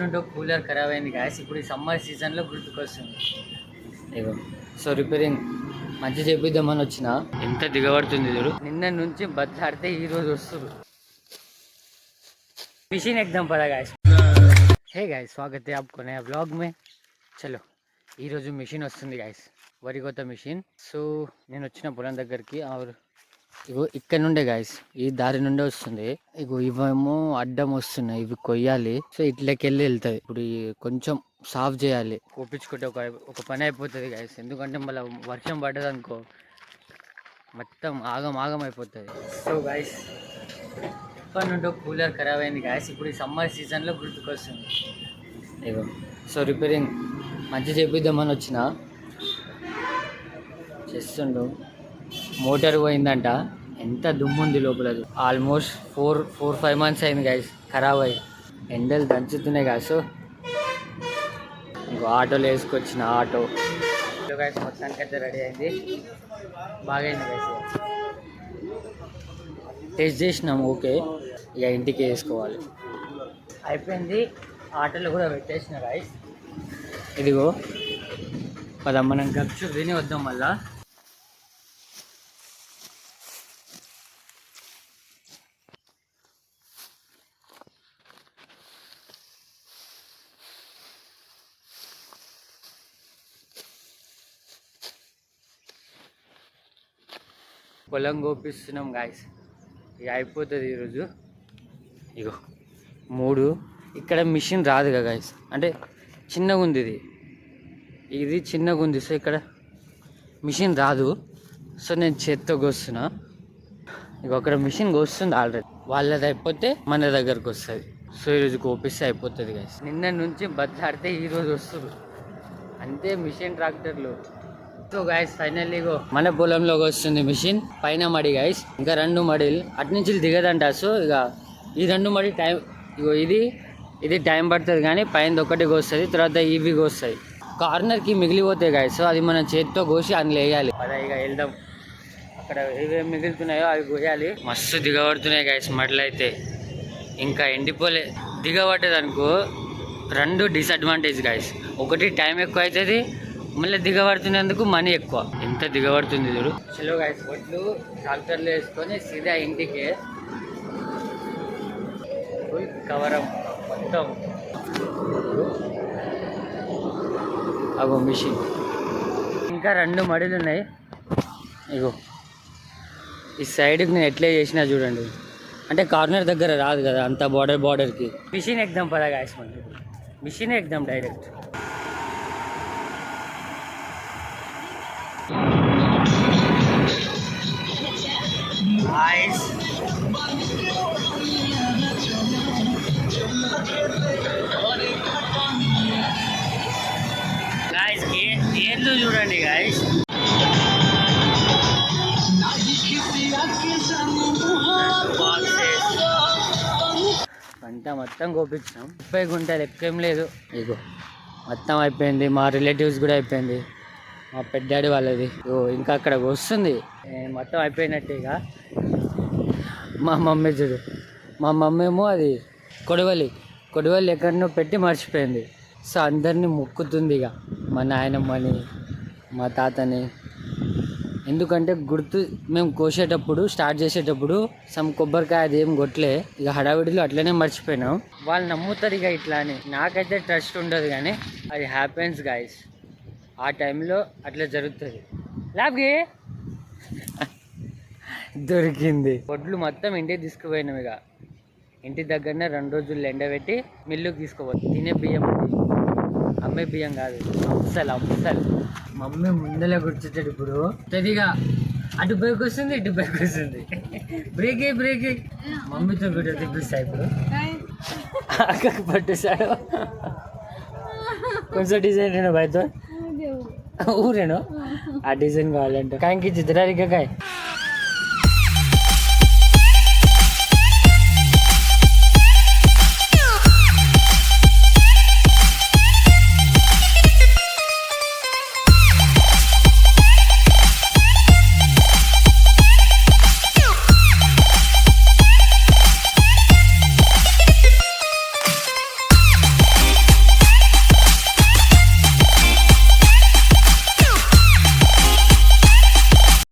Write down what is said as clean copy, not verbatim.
నుండి కూలర్ ఖరాబ్ అయింది గ్యాస్. ఇప్పుడు ఈ సమ్మర్ సీజన్లో గుర్తుకొస్తుంది. ఇగో సో రిపేరింగ్ మంచి చేపిద్దామని వచ్చిన. ఎంత దిగబడుతుంది చూడు. నిన్న నుంచి బద్దలాడితే ఈ రోజు వస్తుంది. मशीन एकदम पड़ा गाइस. हे गाइस स्वागत है आपको नया ब्लॉग में. चलो ఈ రోజు మిషన్ వస్తుంది గాయస్, వరి కొత్త మిషన్. సో నేను వచ్చిన పొలం దగ్గరికి. ఇగో ఇక్కడ నుండే గాయస్, ఈ దారి నుండే వస్తుంది. ఇగో ఇవేమో అడ్డం వస్తున్నాయి, ఇవి కొయ్యాలి. సో ఇట్లకెళ్ళి వెళ్తాయి. ఇప్పుడు కొంచెం సాఫ్ చేయాలి, కోపించుకుంటే ఒక పని అయిపోతుంది గాయస్. ఎందుకంటే మళ్ళీ వర్షం పడ్డది అనుకో మొత్తం ఆగం ఆగం అయిపోతుంది. సో గాయస్ ఇప్పటి నుండి కూలర్ ఖరాబ్ అయింది గాయస్. ఇప్పుడు ఈ సమ్మర్ సీజన్లో గుర్తుకొస్తుంది. ఇగో సో రిపేరింగ్ మంచి చేపిద్దామని వచ్చిన. చేస్తుండు. మోటార్ పోయిందంట. ఎంత దుమ్ము ఉంది లోపల. ఆల్మోస్ట్ 4-5 months అయింది గాయస్ ఖరాబ్ అయ్యి. ఎండలు దంచుతున్నాయి గాయస్. సో ఇంకో ఆటోలో వేసుకొచ్చిన ఆటో గాయస్ మొత్తానికి అయితే రెడీ అయింది. బాగా అయింది గాయస్. టెస్ట్ చేసినాం, ఓకే. ఇక ఇంటికి వేసుకోవాలి. అయిపోయింది. ఆటోలో కూడా పెట్టేసిన గాయస్. ఇదిగో పద మనం గప్చు తిని వద్దాం మళ్ళా. పొలం కోపిస్తున్నాం గాయస్. ఇక అయిపోతుంది ఈరోజు. ఇగో 3 ఇక్కడ మిషన్ రాదు కదా గాయస్, అంటే చిన్నగా ఉంది. ఇది చిన్నగా ఉంది. సో ఇక్కడ మిషన్ రాదు. సో నేను చేత్తో కోస్తున్నా. ఇక అక్కడ మిషన్ కోస్తుంది ఆల్రెడీ. వాళ్ళది అయిపోతే మన దగ్గరకు వస్తుంది. సో ఈరోజు కోపిస్తే అయిపోతుంది గాయస్. నిన్న నుంచి బద్దలాడితే ఈరోజు వస్తుంది అంతే మిషన్ ట్రాక్టర్లు. సో గాయస్ ఫైనల్లీ మన పొలంలోకి వస్తుంది మిషన్. పైన మడి గాయస్, ఇంకా 2 మడిలు అటు నుంచి దిగదంట. సో ఇక ఈ 2 మడి టైం, ఇగో ఇది టైం పడుతుంది, కానీ పైన ఒకటి కోస్తుంది, తర్వాత ఇవి కోస్తాయి. కార్నర్కి మిగిలిపోతాయి గాయస్. సో అది మన చేతితో కోసి అందులో వేయాలి. అదే ఇక వెళ్దాం. అక్కడ ఏవేమి మిగులుతున్నాయో అవి కోయాలి. మస్తు దిగబడుతున్నాయి గాయస్ మడిలు అయితే. ఇంకా ఎండిపోలే. దిగబడ్డది అనుకో 2 డిసడ్వాంటేజ్ గాయస్. ఒకటి టైం ఎక్కువ అవుతుంది, మళ్ళీ దిగబడుతున్నందుకు మనీ ఎక్కువ. ఎంత దిగబడుతుంది చూడు. చలో గాయస్ వడ్లు ట్రాక్టర్లో వేసుకొని సీదా ఇంటికి ఫుల్ కవరం మొత్తం. అగో మిషన్. ఇంకా 2 మడిలు ఉన్నాయి. ఇగో ఈ సైడ్కి నేను ఎట్లా చేసినా చూడండి. అంటే కార్నర్ దగ్గర రాదు కదా అంత బార్డర్కి. మిషన్ ఎగ్దాం పదా గాయస్. మనకి మిషన్ ఎగ్దాం డైరెక్ట్. గాయస్ ఏర్లు చూడండి గాయస్. పంట మొత్తం కోపించాం. 30 గుంటలు ఎక్కువేం లేదు. ఇగో మొత్తం అయిపోయింది. మా రిలేటివ్స్ కూడా అయిపోయింది. మా పెద్దాడి వాళ్ళది. ఇంకా అక్కడ వస్తుంది. మొత్తం అయిపోయినట్టే. ఇక మా మమ్మీ చూడు. మా మమ్మీ ఏమో అది కొడవలి ఎక్కడనో పెట్టి మర్చిపోయింది. సో అందరినీ మొక్కుతుంది ఇక, మా నాయనమ్మని మా తాతని. ఎందుకంటే గుర్తు మేము కోసేటప్పుడు స్టార్ట్ చేసేటప్పుడు కొబ్బరికాయ అది ఏం కొట్టలే. ఇక హడావిడిలో అట్లనే మర్చిపోయినాం. వాళ్ళు నమ్ముతారు ఇక ఇట్లా అని. నాకైతే ట్రస్ట్ ఉండదు, కానీ అది హ్యాపెన్స్ గాయస్. ఆ టైంలో అట్లా జరుగుతుంది. లాబ్కి దొరికింది. వడ్లు మొత్తం ఇంటికి తీసుకుపోయినాం. ఇక ఇంటి దగ్గరనే 2 రోజులు ఎండబెట్టి మిల్లుకి తీసుకోవచ్చు. తినే బియ్యం, అమ్మే బియ్యం కాదు. అప్సలు మమ్మీ ముందలే కూర్చుంటాడు. ఇప్పుడు తెదిగా అటు బైక్ వస్తుంది, ఇటు బైక్ వస్తుంది. బ్రేక్ మమ్మీతో కూడా తెప్పిస్తా. ఇప్పుడు అక్కకి పట్టేశాడు. కొంచెం డిజైన్ రేనో బయట ఊరేనో ఆ డిజైన్ కావాలంటే కాయకి చిత్రారిక కాయ